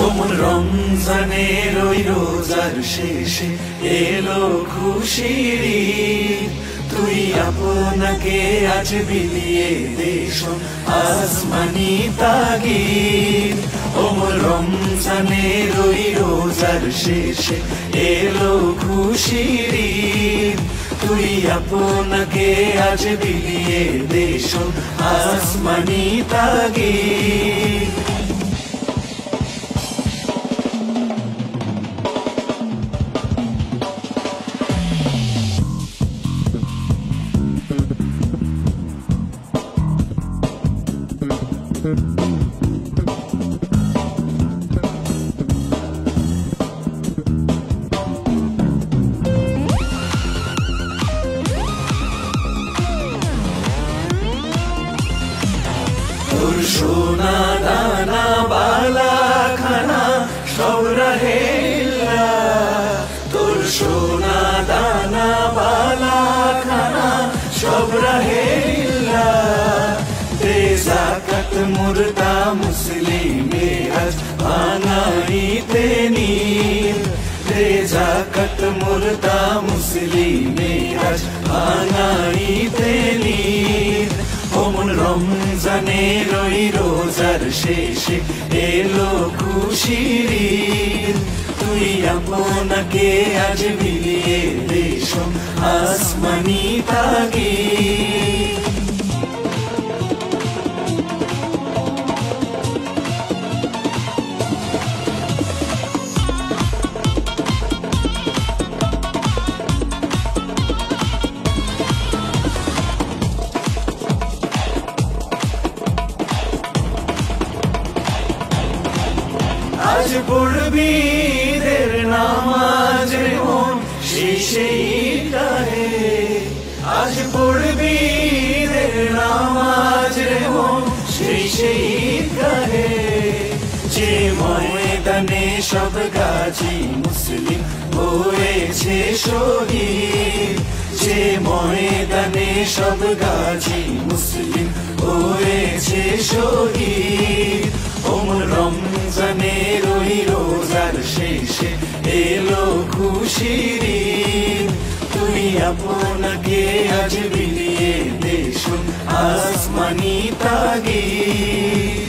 ওমন রমজানের ওই রোজার শেষে এলো খুশির ঈদ। তুই আপনাকে আজ বিলিয়ে দেশ আসমানি তাগিদ। ওমন রমজানের ওই রোজার শেষে এলো খুশির ঈদ। তুই আপনাকে আজ বিলিয়ে দেশ আসমানি তাগিদ। তোর সোনা দানা বালা খানা সব রহেলা। তোর সোনা দানা বালা খানা সব রহেলা। দে যাকাত মুর্দা মুসলিমে আজ ভাঙাইতে নীল। দে যাকাত মুর্দা মুসলিমে আজ ভাঙাইতে নীল। ওমন রমজানের ওই রোজার শেষে এলো খুশির ঈদ। তুই আপনাকে আজ বিলিয়ে দেশ আসমানি তাগিদ। আজ পড়বি ঈদের নামাজ রে মন শেষে ঈদগাহে। আজ পড়বি ঈদের নামাজ রে মন শেষে ঈদগাহে। যে ময়দানে সব গাজী মুসলিম হয়েছে শহীদ। যে ময়দানে সব গাজী মুসলিম হয়েছে শহীদ। ওমন রমজানের ওই রোজার শেষে এলো খুশির ঈদ। তুই আপনাকে আজ বিলিয়ে দেশ আসমানি তাগিদ।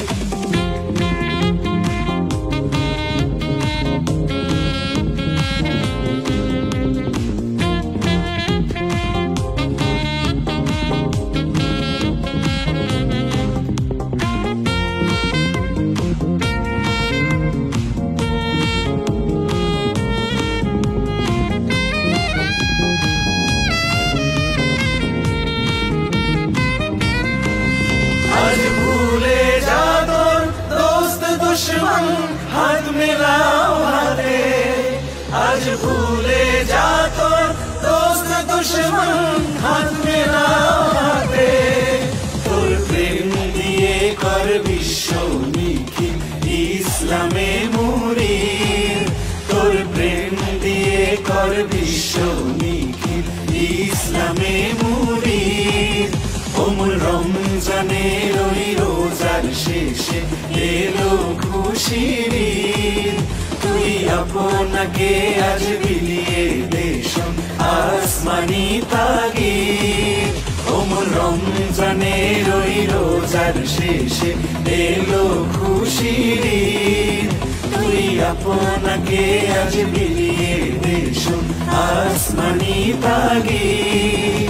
আজ ভুলে যা তোর দোস্ত দুশ্মন হাত মেলাও হাতে। আজ ভুলে যা তোর দোস্ত দুশ্মন হাত মেলাও হাতে। তোর প্রেম দিয়ে কর বিশ্ব নিখিল ইসলামে মুরিদ। তোর প্রেম দিয়ে কর বিশ্ব নিখিল ইসলামে মুরিদ। ওমন রমজানের ওই রোজার শেষে এলো খুশির ঈদ। তুই আপনাকে আজ বিলিয়ে দেশ আসমানি তাগিদ। ওমন রমজানের ওই রোজার শেষে এলো খুশির ঈদ। তুই আপনাকে আজ বিলিয়ে দেশ আসমানি তাগিদ।